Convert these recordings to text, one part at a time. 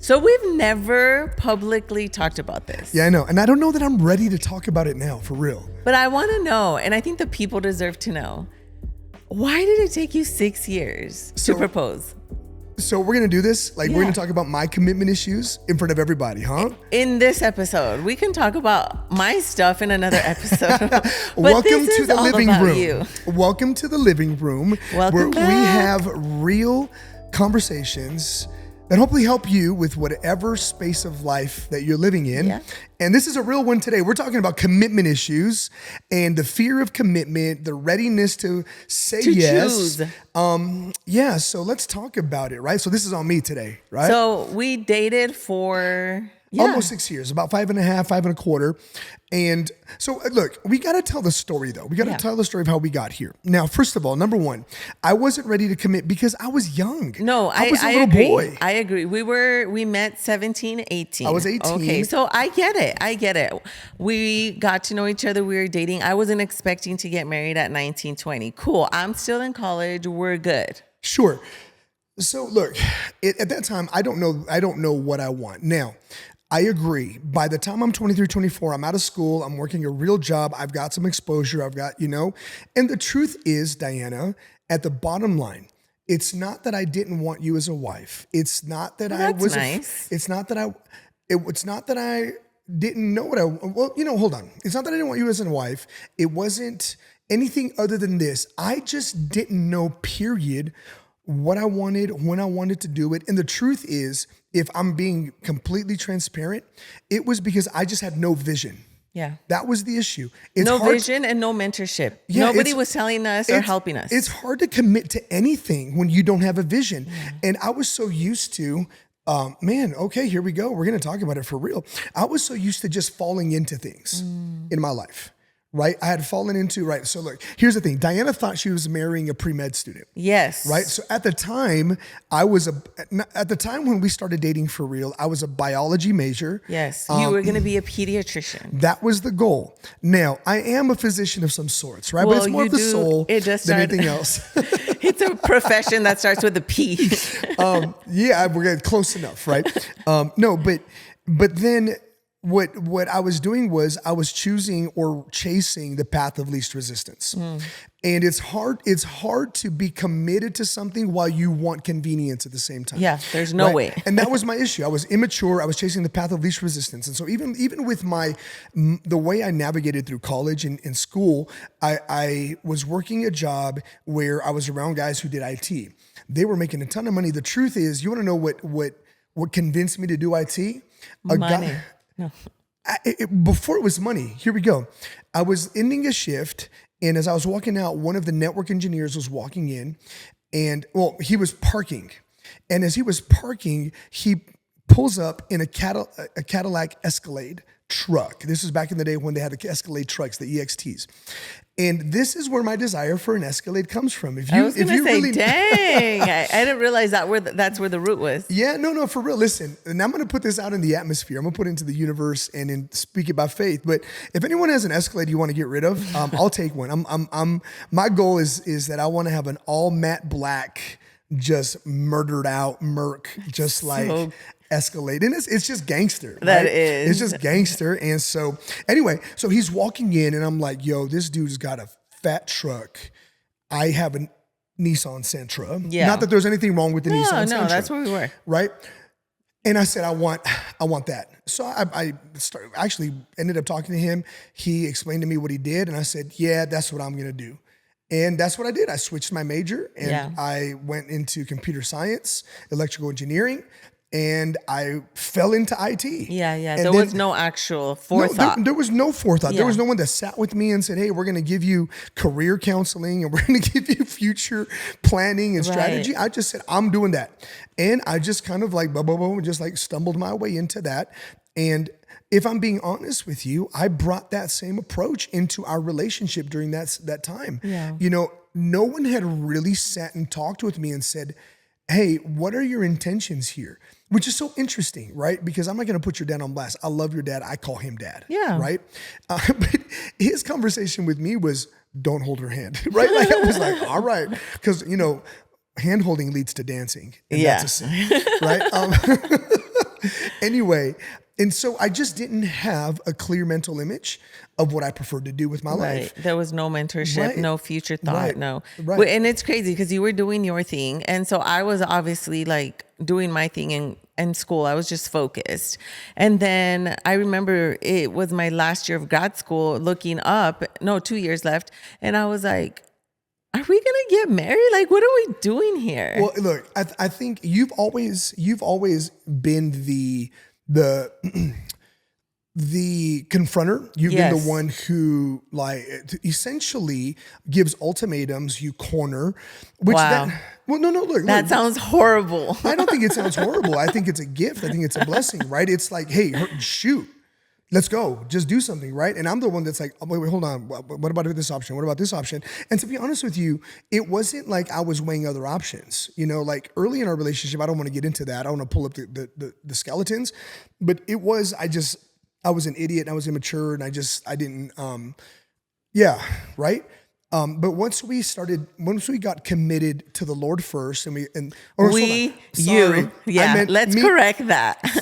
So we've never publicly talked about this. Yeah, I know. And I don't know that I'm ready to talk about it now, for real. But I want to know, and I think the people deserve to know, why did it take you 6 years to propose? So we're going to do this. Like, we're going to talk about my commitment issues in front of everybody, huh? In this episode. We can talk about my stuff in another episode. Welcome to the living room. You. Welcome to the living room. Welcome back. We have real conversations that hopefully help you with whatever space of life that you're living in. Yeah. And this is a real one today. We're talking about commitment issues and the fear of commitment, the readiness to say yes. Choose. So let's talk about it, right? So this is on me today, right? So we dated for almost 6 years, about 5.5, 5.25. And so look, we got to tell the story though. We got to tell the story of how we got here. Now, first of all, number one, I wasn't ready to commit because I was young. No, I was a little agree. boy. I agree. We met 17, 18. I was 18. Okay, so I get it. We got to know each other. We were dating. I wasn't expecting to get married at 19, 20. Cool. I'm still in college. We're good. Sure. So look, at that time, I don't know what I want. Now, I agree. By the time I'm 23, 24, I'm out of school. I'm working a real job. I've got some exposure. I've got, and the truth is, Diana, at the bottom line, it's not that I didn't want you as a wife. It's not that I was, nice. It's not that I didn't know what hold on. It's not that I didn't want you as a wife. It wasn't anything other than this. I just didn't know, period, what I wanted, when I wanted to do it. And the truth is, if I'm being completely transparent, it was because I just had no vision. Yeah. That was the issue. No vision and no mentorship. Yeah, Nobody was telling us or helping us. It's hard to commit to anything when you don't have a vision. Yeah. And I was so used to, okay, here we go. We're going to talk about it for real. I was so used to just falling into things in my life. Right? I had fallen into, right? So look, here's the thing. Diana thought she was marrying a pre-med student. Yes. Right? So at the time, when we started dating for real, I was a biology major. Yes. You were going to be a pediatrician. That was the goal. Now, I am a physician of some sorts, right? Well, but it's more of the soul than anything else. It's a profession that starts with a P. We're getting close enough, right? But then what I was doing was I was choosing or chasing the path of least resistance. And it's hard to be committed to something while you want convenience at the same time. Yeah, there's no way. And that was my issue. I was immature. I was chasing the path of least resistance. And so even with the way I navigated through college and in school, I was working a job where I was around guys who did IT. They were making a ton of money. The truth is, you want to know what convinced me to do IT? Money. No. Before it was money, here we go. I was ending a shift, and as I was walking out, one of the network engineers was walking in, and he was parking. And as he was parking, he pulls up in a Cadillac Escalade truck. This was back in the day when they had the Escalade trucks, the EXTs. And this is where my desire for an Escalade comes from. I was going to say, dang, I didn't realize that's where the root was. Yeah, no, for real. Listen, and I'm going to put this out in the atmosphere. I'm going to put it into the universe and speak it by faith. But if anyone has an Escalade you want to get rid of, I'll take one. My goal is that I want to have an all matte black, just murdered out Merc, just like Escalade. And it's just gangster. Right? That is. It's just gangster. And so anyway, so he's walking in and I'm like, yo, this dude's got a fat truck. I have a Nissan Sentra. Yeah. Not that there's anything wrong with the Nissan Sentra. No, that's where we were. Right? And I said, I want that. So I actually ended up talking to him. He explained to me what he did. And I said, yeah, that's what I'm going to do. And that's what I did. I switched my major and I went into computer science, electrical engineering. And I fell into IT. Yeah. There was no actual forethought. No, there was no forethought. Yeah. There was no one that sat with me and said, hey, we're going to give you career counseling and we're going to give you future planning and strategy. I just said, I'm doing that. And I just kind of like, just like stumbled my way into that. And if I'm being honest with you, I brought that same approach into our relationship during that time. Yeah. No one had really sat and talked with me and said, hey, what are your intentions here? Which is so interesting, right? Because I'm not going to put your dad on blast. I love your dad. I call him dad. Yeah. Right? But his conversation with me was, don't hold her hand. Right? Like I was like, all right. Because, hand holding leads to dancing. And that's a sin. Right? Anyway, and so I just didn't have a clear mental image of what I preferred to do with my life. There was no mentorship, Right. no future thought, Right. no. Right. And it's crazy because you were doing your thing. And so I was obviously like doing my thing in school. I was just focused. And then I remember it was my last year of grad school looking up, 2 years left. And I was like, are we gonna get married? Like, what are we doing here? Well, look, I think you've always been the the confronter. You've been the one who like essentially gives ultimatums. You corner, which Wow. Look, That sounds horrible. I don't think it sounds horrible. I think it's a gift. I think it's a blessing, right? It's like, hey, shoot. Let's go. Just do something, right? And I'm the one that's like, oh, wait, hold on. What about this option? What about this option? And to be honest with you, it wasn't like I was weighing other options. You know, like early in our relationship, I don't want to get into that. I don't want to pull up the skeletons, but it was, I was an idiot and I was immature and I didn't, right? But once we got committed to the Lord first, let's correct that.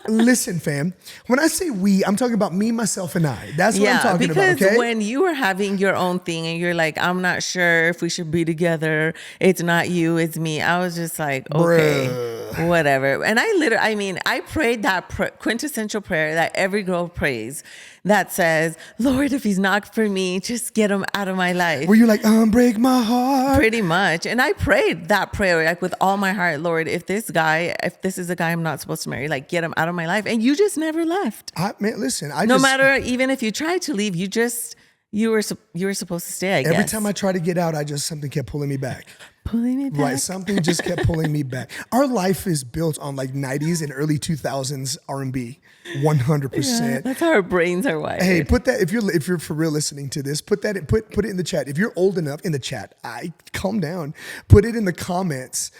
Listen, fam, when I say we, I'm talking about me, myself, and I. That's what I'm talking about, okay? Because when you were having your own thing and you're like, I'm not sure if we should be together. It's not you, it's me. I was just like, okay, whatever. And I prayed that quintessential prayer that every girl prays that says, Lord, if he's not for me, just get him out of my life. Were you like, break my heart? Pretty much. And I prayed that prayer like with all my heart, Lord, if this is a guy I'm not supposed to marry, like get him out of my life. And you just never left. Listen, no matter, even if you tried to leave, you were supposed to stay, I guess. Every time I tried to get out, something kept pulling me back. Pulling me back? Right, something just kept pulling me back. Our life is built on like 90s and early 2000s R&B, 100%. Yeah, that's how our brains are wired. Hey, put that, if you're for real listening to this, put it in the chat. If you're old enough, in the chat, calm down. Put it in the comments.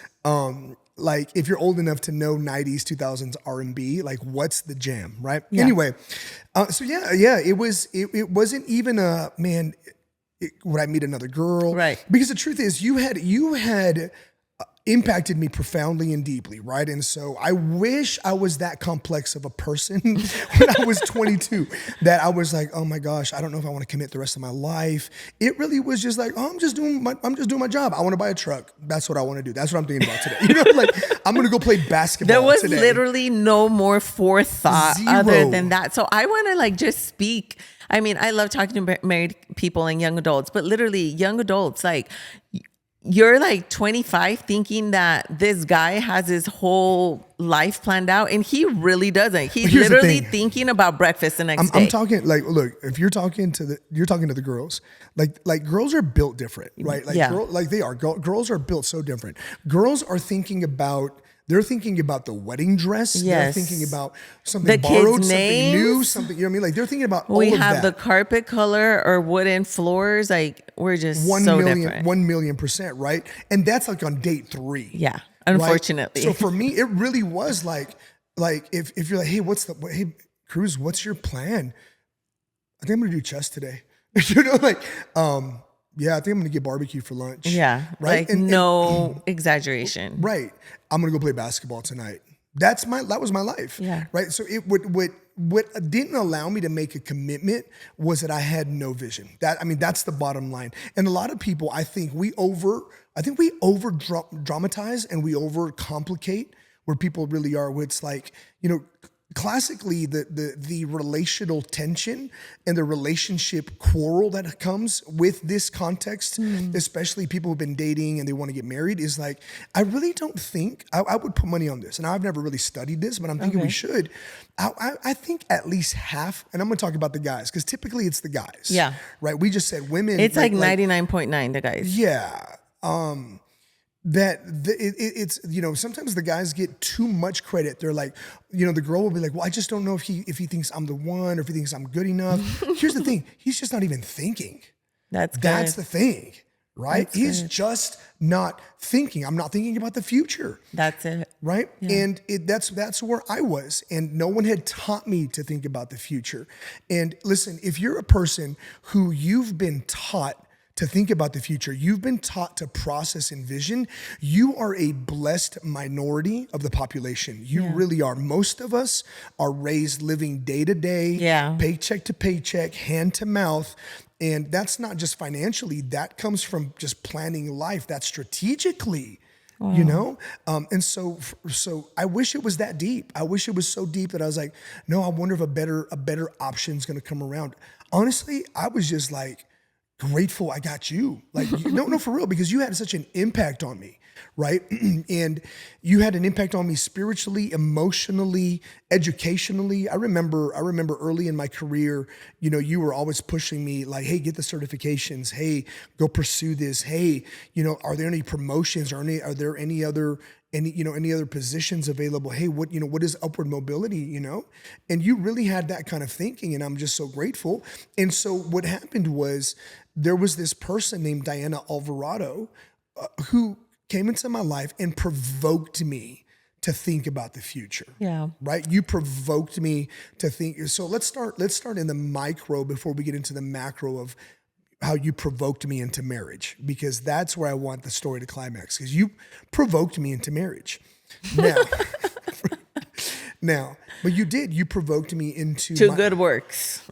Like if you're old enough to know 90s, 2000s R&B, like what's the jam, right? Yeah. Anyway, it wasn't even would I meet another girl? Right. Because the truth is you had impacted me profoundly and deeply, right? And so I wish I was that complex of a person when I was 22, that I was like, oh my gosh, I don't know if I want to commit the rest of my life. It really was just like, I'm just doing my job. I want to buy a truck. That's what I want to do. That's what I'm thinking about today. You know, like I'm going to go play basketball There was today. Literally no more forethought other than that. So I want to like just speak. I mean, I love talking to married people and young adults, but literally young adults, like you're like 25 thinking that this guy has his whole life planned out and he really doesn't. He's literally thinking about breakfast the next day. I'm talking like, look, if you're talking to the girls, like girls are built different, right? Like girls are built so different. Girls are thinking about the wedding dress. Yes. They're thinking about something borrowed, something new, something, you know what I mean? Like they're thinking about all of that. We have the carpet color or wooden floors. Like we're just 1 so million, different. 1,000,000%, right? And that's like on date 3. Yeah, unfortunately. Right? So for me, it really was like if you're like, hey, Cruz, what's your plan? I think I'm gonna do chess today. You know, like, yeah, I think I'm gonna get barbecue for lunch. Yeah, right. Like no exaggeration. Right. I'm gonna go play basketball tonight. That was my life. Yeah. Right. So what didn't allow me to make a commitment was that I had no vision. That's the bottom line. And a lot of people, I think we over dramatize and we over complicate where people really are. Where it's like, you know, classically the relational tension and the relationship quarrel that comes with this context, especially people who've been dating and they want to get married, is like, I really don't think, I would put money on this, and I've never really studied this, but I'm thinking we should. I think at least half, and I'm going to talk about the guys, because typically it's the guys. Yeah. Right? We just said women. It's like 99.9, the guys. Yeah. It's, you know, sometimes the guys get too much credit. They're like, you know, the girl will be like, well, I just don't know if he thinks I'm the one or if he thinks I'm good enough. Here's the thing. He's just not even thinking. That's the thing, right? He's just not thinking. I'm not thinking about the future. That's it. Right? Yeah. And that's where I was. And no one had taught me to think about the future. And listen, if you're a person who you've been taught to think about the future. You've been taught to process and vision. You are a blessed minority of the population. You really are. Most of us are raised living day to day, paycheck to paycheck, hand to mouth. And that's not just financially, that comes from just planning life. That's strategically. Wow. You know? And so I wish it was that deep. I wish it was so deep that I was like, no, I wonder if a better option is going to come around. Honestly, I was just like grateful I got you. Like, no, for real, because you had such an impact on me, right? And you had an impact on me spiritually, emotionally, educationally. I remember early in my career, you know, you were always pushing me like, hey, get the certifications. Hey, go pursue this. Hey, you know, are there any promotions? Are there any other positions available? Hey, what is upward mobility, you know? And you really had that kind of thinking, and I'm just so grateful. And so what happened was there was this person named Diana Alvarado who came into my life and provoked me to think about the future. Yeah. Right? You provoked me to think. So let's start in the micro before we get into the macro of how you provoked me into marriage, because that's where I want the story to climax, because you provoked me into marriage. Now, but you did. You provoked me into good works.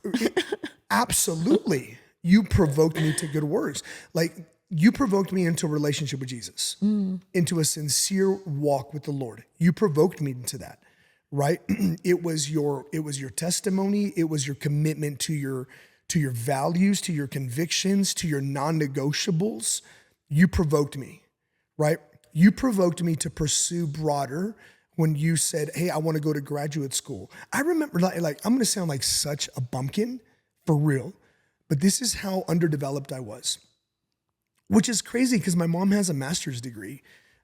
Absolutely. You provoked me to good works. Like, you provoked me into a relationship with Jesus, into a sincere walk with the Lord. You provoked me into that, right? It was your testimony. It was your commitment to your values, to your convictions, to your non-negotiables. You provoked me, right? You provoked me to pursue broader when you said, hey, I want to go to graduate school. I remember, like I'm going to sound like such a bumpkin, for real, but this is how underdeveloped I was, which is crazy because my mom has a master's degree,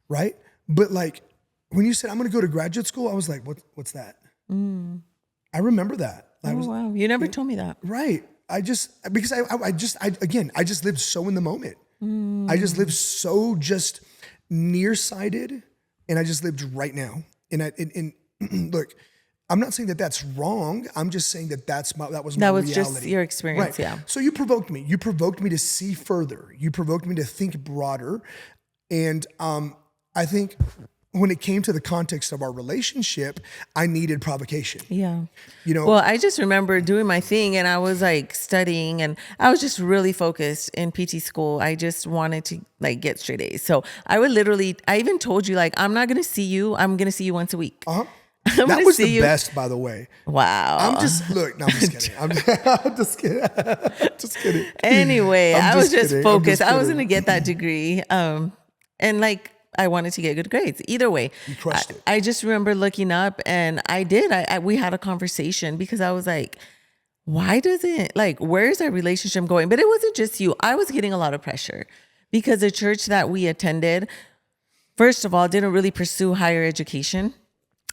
right? But like when you said, I'm going to go to graduate school, I was like, what's that? I remember that. Wow. You never told me that. Right. Because I just lived so in the moment. I just lived so just nearsighted, and I just lived right now. And look, I'm not saying that that's wrong. I'm just saying that that was my reality. Just your experience, right. So you provoked me. You provoked me to see further. You provoked me to think broader. And I think when it came to the context of our relationship, I needed provocation. Yeah. You know. Well, I just remember doing my thing, and I was like studying, and I was just really focused in PT school. I just wanted to like get straight A's. So I even told you, like, I'm not going to see you. I'm going to see you once a week. That was the best, by the way. Wow. No, I'm just kidding. I'm just kidding. Just kidding. Anyway, I was just focused. I was going to get that degree. And like, I wanted to get good grades. Either way, you crushed it. I just remember looking up, and we had a conversation, because I was like, where's our relationship going? But it wasn't just you. I was getting a lot of pressure because the church that we attended, first of all, didn't really pursue higher education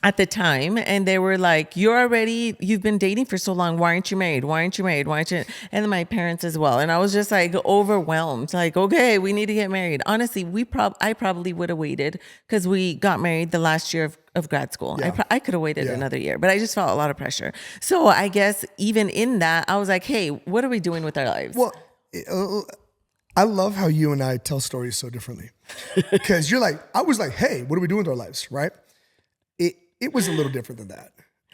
at the time. And they were like, you've been dating for so long. Why aren't you married? Why aren't you married? And then my parents as well. And I was just like overwhelmed. Like, okay, we need to get married. Honestly, I probably would have waited, because we got married the last year of grad school. Yeah. I could have waited another year, but I just felt a lot of pressure. So I guess even in that, I was like, hey, what are we doing with our lives? Well, I love how you and I tell stories so differently, because I was like, hey, what are we doing with our lives? Right. It was a little different than that.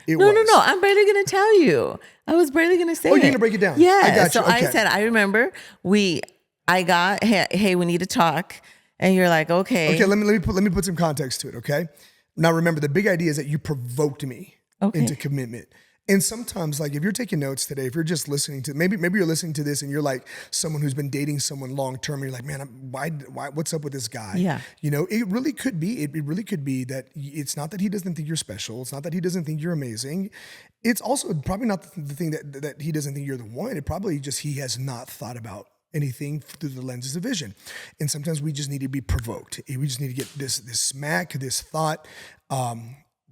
No. I'm barely going to tell you. I was barely going to say it. Oh, you're going to break it down? Yeah. I got you. So okay. I said, I remember hey, we need to talk. And you're like, okay. Okay, let me put some context to it, okay? Now remember, the big idea is that you provoked me into commitment. And sometimes, like, if you're taking notes today, if you're just listening to, maybe you're listening to this and you're like someone who's been dating someone long term, and you're like, man, why, what's up with this guy? Yeah. You know, it really could be that it's not that he doesn't think you're special. It's not that he doesn't think you're amazing. It's also probably not the thing that he doesn't think you're the one. It probably just, he has not thought about anything through the lenses of vision. And sometimes we just need to be provoked. We just need to get this smack, this thought,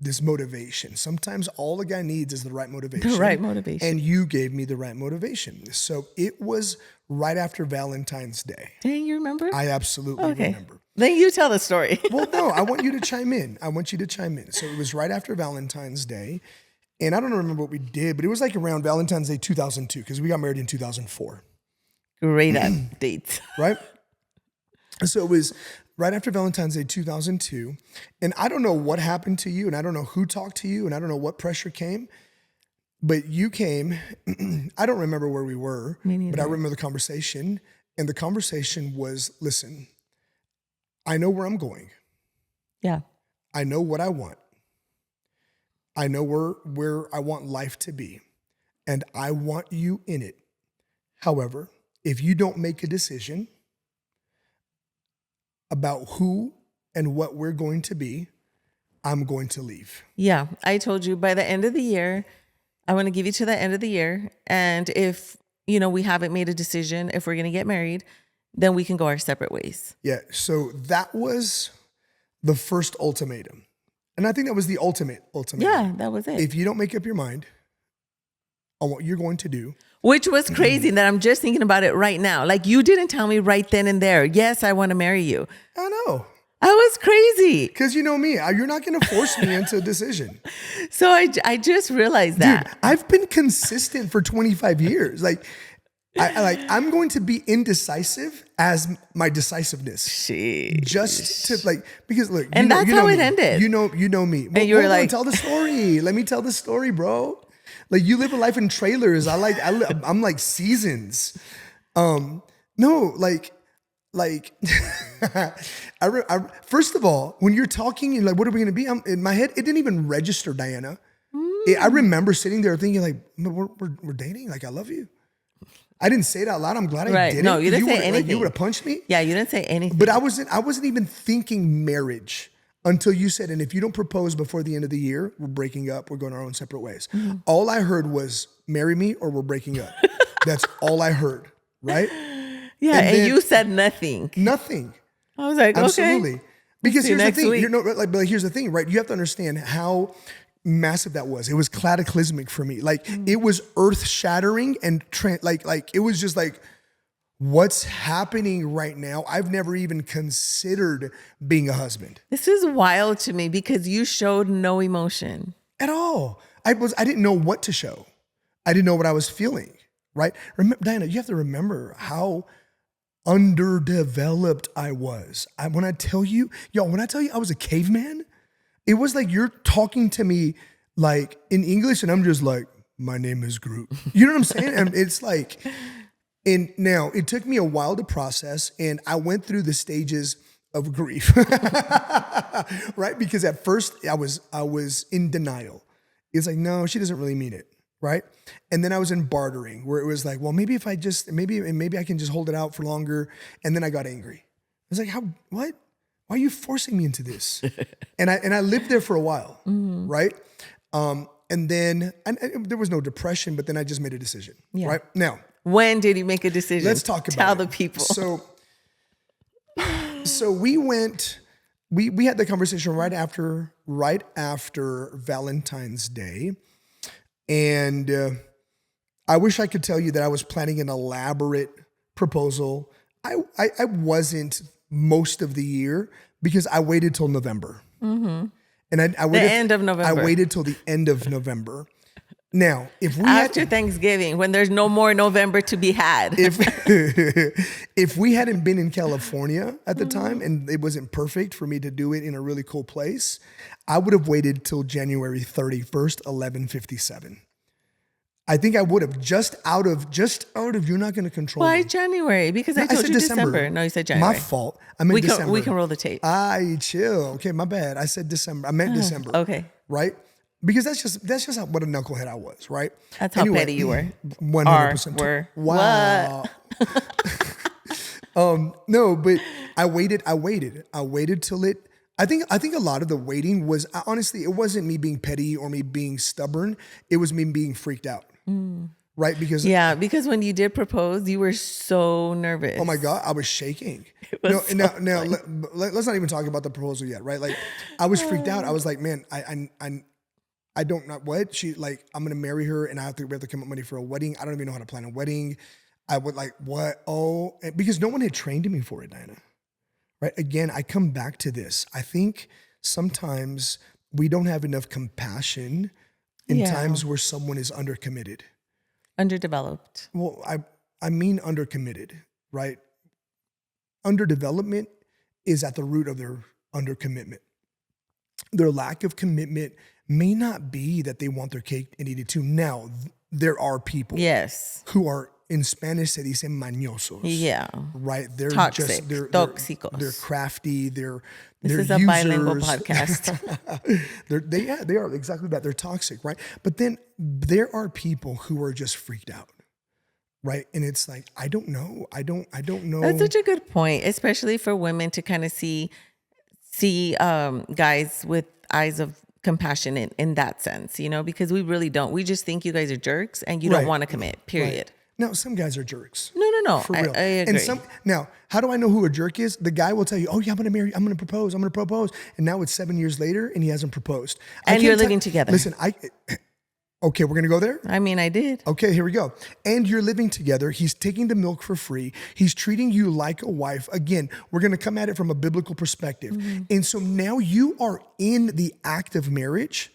this motivation. Sometimes all the guy needs is the right motivation. The right motivation. And you gave me the right motivation. So it was right after Valentine's Day. Dang, you remember? I absolutely remember. Then you tell the story. Well, no, I want you to chime in. So it was right after Valentine's Day. And I don't remember what we did, but it was like around Valentine's Day 2002, because we got married in 2004. Great at dates. Right? So it was right after Valentine's Day 2002. And I don't know what happened to you, and I don't know who talked to you, and I don't know what pressure came, but you came. I don't remember where we were, but I remember the conversation. And the conversation was, listen, I know where I'm going. Yeah. I know what I want. I know where I want life to be. And I want you in it. However, if you don't make a decision about who and what we're going to be, I'm going to leave. Yeah. I told you by the end of the year, I want to give you to the end of the year. And if, we haven't made a decision, if we're going to get married, then we can go our separate ways. Yeah. So that was the first ultimatum. And I think that was the ultimate. Yeah, that was it. If you don't make up your mind on what you're going to do. Which was crazy that I'm just thinking about it right now. Like, you didn't tell me right then and there, yes, I want to marry you. I know. I was crazy. Because you know me, you're not going to force me into a decision. So I just realized that. Dude, I've been consistent for 25 years. Like, I'm going to be indecisive as my decisiveness. Jeez. Just to because look, and that's how it ended. You know me. And you were like, tell the story. Let me tell the story, bro. Like, you live a life in trailers. I'm like seasons. No, first of all, when you're talking, you're like, what are we going to be? In my head, it didn't even register, Diana. I remember sitting there thinking like, we're dating. Like, I love you. I didn't say it out loud. I'm glad I didn't. No, you didn't say anything. Like, you would have punched me. Yeah, you didn't say anything. But I wasn't even thinking marriage until you said, and if you don't propose before the end of the year, we're breaking up. We're going our own separate ways. Mm-hmm. All I heard was, marry me or we're breaking up. That's all I heard. Right? Yeah, and you said nothing. Nothing. I was like, absolutely. Okay. Because here's the thing. But here's the thing, right? You have to understand how massive that was. It was cataclysmic for me. Like, it was earth shattering and it was just like, what's happening right now? I've never even considered being a husband. This is wild to me because you showed no emotion at all. I didn't know what to show. I didn't know what I was feeling. Right? Remember, Diana, you have to remember how underdeveloped I was. When I tell you I was a caveman, it was like you're talking to me like in English and I'm just like, my name is Groot. You know what I'm saying? And it's like, and now it took me a while to process, and I went through the stages of grief, right? Because at first I was in denial. It's like, no, she doesn't really mean it. Right. And then I was in bartering where it was like, well, maybe if I just, maybe I can just hold it out for longer. And then I got angry. I was like, what? Why are you forcing me into this? and I lived there for a while. Mm-hmm. Right. And then there was no depression, but then I just made a decision. Yeah. Right now. When did you make a decision? Let's talk about Tell the people. So we had the conversation right after Valentine's Day. And I wish I could tell you that I was planning an elaborate proposal. I wasn't most of the year because I waited till November. Mm-hmm. And I waited the end of November. I waited till the end of November. Now, if we after Thanksgiving, when there's no more November to be had, if we hadn't been in California at the time and it wasn't perfect for me to do it in a really cool place, I would have waited till January 31st, 11:57. I think I would have just out of you're not going to control. Why me. January? Because I told you December. No, you said January. My fault. I meant December. We can roll the tape. Chill. Okay, my bad. I said December. I meant December. Okay. Right? Because that's just what a knucklehead I was, right? That's how petty you were. 100%. Wow. No, but I waited till it. I think a lot of the waiting was honestly, it wasn't me being petty or me being stubborn. It was me being freaked out. Right? Because when you did propose, you were so nervous. Oh my God, I was shaking. Let's not even talk about the proposal yet, right? Like, I was freaked out. I was like, man, I don't know what she like. I'm gonna marry her, and we have to come up money for a wedding. I don't even know how to plan a wedding. I would like what? Oh, because no one had trained me for it, Diana. Right? Again, I come back to this. I think sometimes we don't have enough compassion in times where someone is undercommitted, underdeveloped. Well, I mean undercommitted, right? Underdevelopment is at the root of their undercommitment. Their lack of commitment may not be that they want their cake and eat it too. Now, there are people who are, in Spanish se dice mañosos. Yeah. Right? They're toxic, just, tóxicos. They're crafty. This is a bilingual podcast. They are exactly that. They're toxic, right? But then there are people who are just freaked out. Right. And it's like, I don't know. I don't know. That's such a good point, especially for women to kind of see guys with eyes of compassion in that sense, you know, because we really don't. We just think you guys are jerks and you don't want to commit, period. Right. Now, some guys are jerks. No. For real. I agree. And now, how do I know who a jerk is? The guy will tell you, oh yeah, I'm going to propose. And now it's 7 years later and he hasn't proposed. And you're living together. Listen, okay, we're going to go there? I mean, I did. Okay, here we go. And you're living together. He's taking the milk for free. He's treating you like a wife. Again, we're going to come at it from a biblical perspective. Mm-hmm. And so now you are in the act of marriage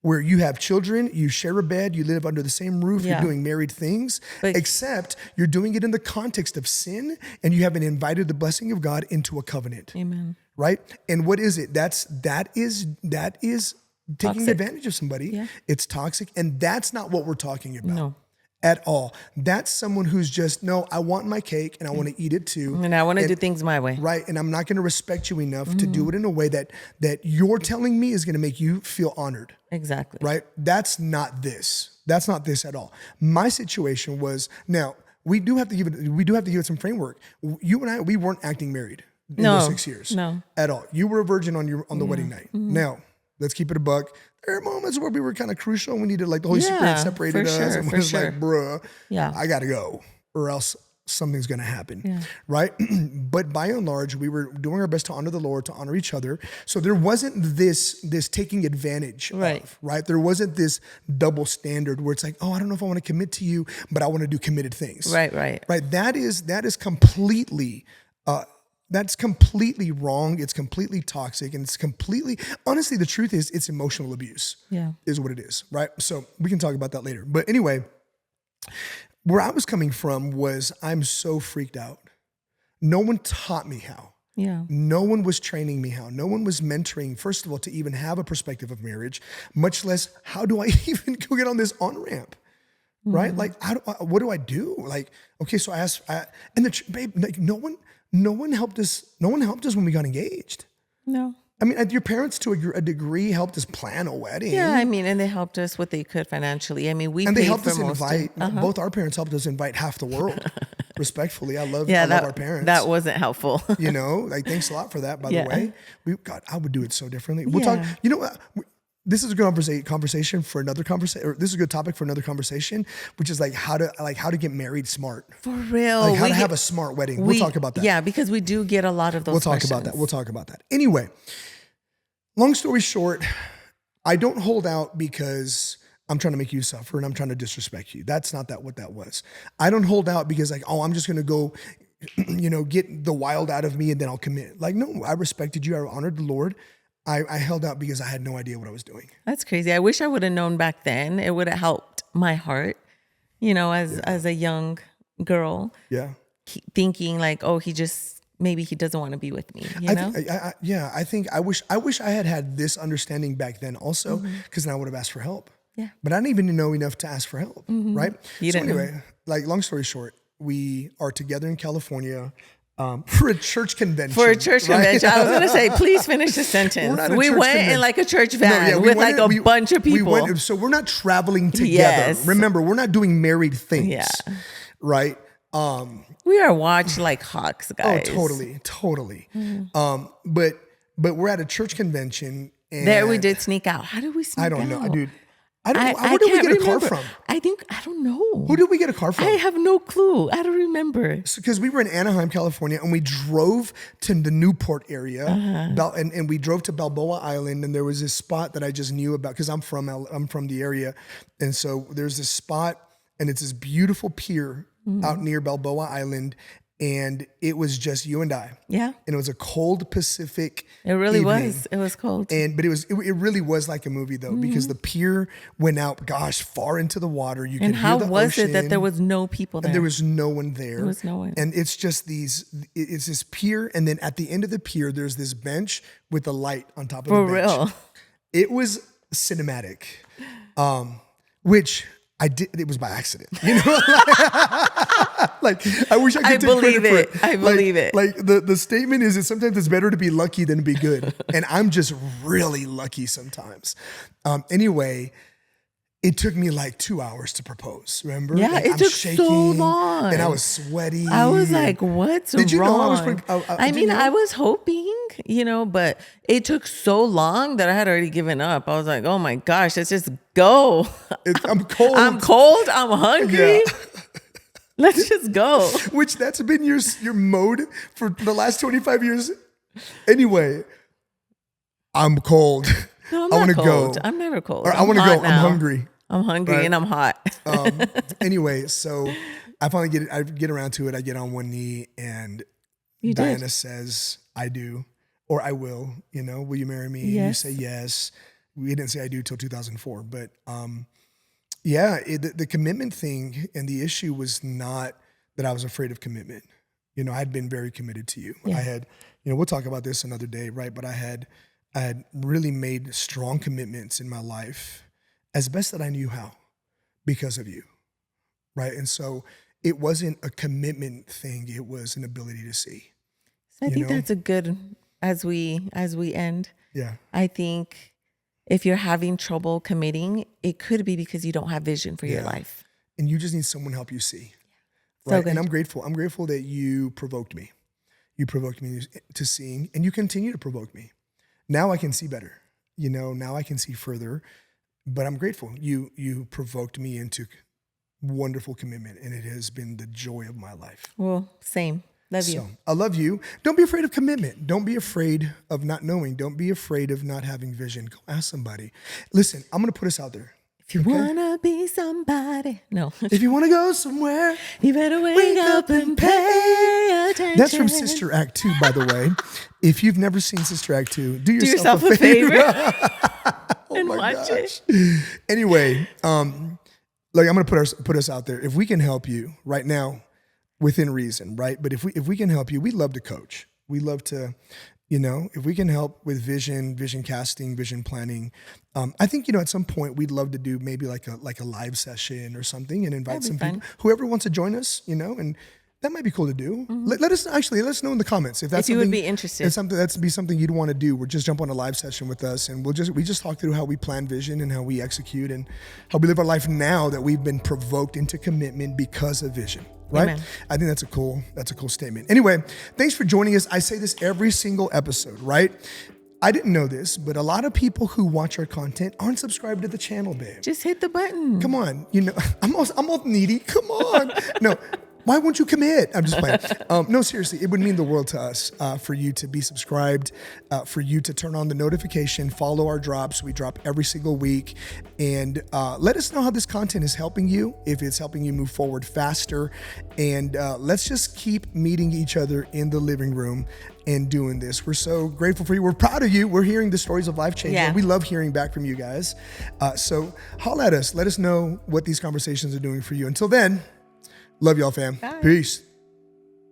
where you have children, you share a bed, you live under the same roof, you're doing married things, except you're doing it in the context of sin and you haven't invited the blessing of God into a covenant. Amen. Right? And what is it? That is taking toxic. Advantage of somebody. Yeah. It's toxic. And that's not what we're talking about. No. At all. That's someone who's just, no, I want my cake and I want to eat it too. And I want to do things my way. Right. And I'm not going to respect you enough to do it in a way that you're telling me is going to make you feel honored. Exactly. Right. That's not this. That's not this at all. My situation was, now we do have to give it some framework. You and I, we weren't acting married in those 6 years. No. At all. You were a virgin on the wedding night. Mm-hmm. Now, let's keep it a buck. There are moments where we were kind of crucial. We needed, like, the Holy Spirit separated us. And we was like, bruh, I got to go or else something's going to happen. Yeah. Right. But by and large, we were doing our best to honor the Lord, to honor each other. So there wasn't this taking advantage of, right? There wasn't this double standard where it's like, oh, I don't know if I want to commit to you, but I want to do committed things. Right. That is completely, that's completely wrong. It's completely toxic. And it's completely, honestly, the truth is it's emotional abuse is what it is, right? So we can talk about that later. But anyway, where I was coming from was I'm so freaked out. No one taught me how. Yeah. No one was training me how. No one was mentoring, first of all, to even have a perspective of marriage, much less how do I even go get on this on-ramp? Right? Like, what do I do? Like, okay, so I asked, babe, like no one helped us. No one helped us when we got engaged. No. I mean, your parents, to a degree, helped us plan a wedding. Yeah, I mean, and they helped us what they could financially. I mean, they helped us invite. Both our parents helped us invite half the world. Respectfully, I love our parents. That wasn't helpful. You know, like, thanks a lot for that. By the way, I would do it so differently. We'll talk. You know what? This is a good conversation for another conversation, or this is a good topic for another conversation, which is like how to get married smart. For real. Like how to have a smart wedding. We'll talk about that. Yeah, because we do get a lot of those questions. We'll talk about that. Anyway, long story short, I don't hold out because I'm trying to make you suffer and I'm trying to disrespect you. That's not what that was. I don't hold out because, like, oh, I'm just going to go, get the wild out of me and then I'll commit. Like, no, I respected you. I honored the Lord. I held out because I had no idea what I was doing. That's crazy. I wish I would have known back then. It would have helped my heart, as a young girl. Yeah. Thinking like, oh, maybe he doesn't want to be with me. I think I wish I had this understanding back then also, because then I would have asked for help. Yeah. But I didn't even know enough to ask for help. Right. So anyway, like, long story short, we are together in California. For a church convention. I was going to say, please finish the sentence. We went in like a church van with like a bunch of people. So we're not traveling together. Yes. Remember, we're not doing married things. Yeah. Right? We are watched like hawks, guys. Oh, totally. But we're at a church convention. And there we did sneak out. How did we sneak out? I don't know, dude. I don't know. Where did we get a car from? I don't know. Who did we get a car from? I have no clue. I don't remember. Because we were in Anaheim, California, and we drove to the Newport area, and we drove to Balboa Island, and there was this spot that I just knew about because I'm from the area, and so there's this spot, and it's this beautiful pier out near Balboa Island. and it was just you and I. Yeah. And it was a cold Pacific. It really evening. was. It was cold. But it really was like a movie though, because the pier went out, gosh, far into the water. You could hear the ocean. And how was it that there was no people there? And there was no one there. There was no one. And it's just it's this pier, and then at the end of the pier, there's this bench with a light on top of the bench. For real. It was cinematic, which I did. It was by accident, you know. Like I wish I could take credit for it. I believe it. Like the statement is that sometimes it's better to be lucky than to be good, and I'm just really lucky sometimes. Anyway, it took me like 2 hours to propose. Remember? Yeah, like, it took so long, and I was sweaty. I was like, "What's wrong?" Did you know I was? I was hoping, but it took so long that I had already given up. I was like, "Oh my gosh, let's just go." I'm cold. I'm cold. I'm hungry. Yeah. Let's just go. Which that's been your mode for the last 25 years. Anyway, I'm cold. No, I want to go. I'm never cold. Or I want to go. I'm hungry. I'm hungry, right? And I'm hot. Anyway, so I finally get around to it. I get on one knee, and Diana says, "I do," or "I will." Will you marry me? Yes. And you say yes. We didn't say "I do" till 2004, but the commitment thing and the issue was not that I was afraid of commitment. I had been very committed to you. Yeah. I had, we'll talk about this another day, right? But I had really made strong commitments in my life as best that I knew how because of you, right? And so it wasn't a commitment thing. It was an ability to see. So I think that's a good, as we end. Yeah. I think if you're having trouble committing, it could be because you don't have vision for your life. And you just need someone to help you see. Yeah. Right. So and I'm grateful. I'm grateful that you provoked me. You provoked me to seeing, and you continue to provoke me. Now I can see better. Now I can see further. But I'm grateful. You provoked me into wonderful commitment, and it has been the joy of my life. Well, same. Love you. So, I love you. Don't be afraid of commitment. Don't be afraid of not knowing. Don't be afraid of not having vision. Go ask somebody. Listen, I'm going to put us out there. If you want to be somebody. No. If you want to go somewhere, you better wake up and pay attention. That's from Sister Act 2, by the way. If you've never seen Sister Act 2, do yourself a favor. Oh and my watch gosh. it. Anyway, I'm going to put us out there. If we can help you right now, within reason, right? But if we can help you, we'd love to coach. We love to, if we can help with vision casting, vision planning. I think, at some point we'd love to do maybe like a live session or something and invite some people, whoever wants to join us, and that might be cool to do. Mm-hmm. Let us know in the comments if you would be interested. If that's be something you'd want to do. We'll just jump on a live session with us, and we just talk through how we plan vision and how we execute and how we live our life now that we've been provoked into commitment because of vision. Right? Amen. I think that's a cool statement. Anyway, thanks for joining us. I say this every single episode, right? I didn't know this, but a lot of people who watch our content aren't subscribed to the channel, babe. Just hit the button. Come on. I'm all needy. Come on. No. Why won't you commit? I'm just playing. No, seriously, it would mean the world to us for you to be subscribed, for you to turn on the notification, follow our drops. We drop every single week. And let us know how this content is helping you, if it's helping you move forward faster. And let's just keep meeting each other in the living room and doing this. We're so grateful for you. We're proud of you. We're hearing the stories of life change. Yeah. We love hearing back from you guys. So holla at us. Let us know what these conversations are doing for you. Until then, love y'all, fam. Bye. Peace.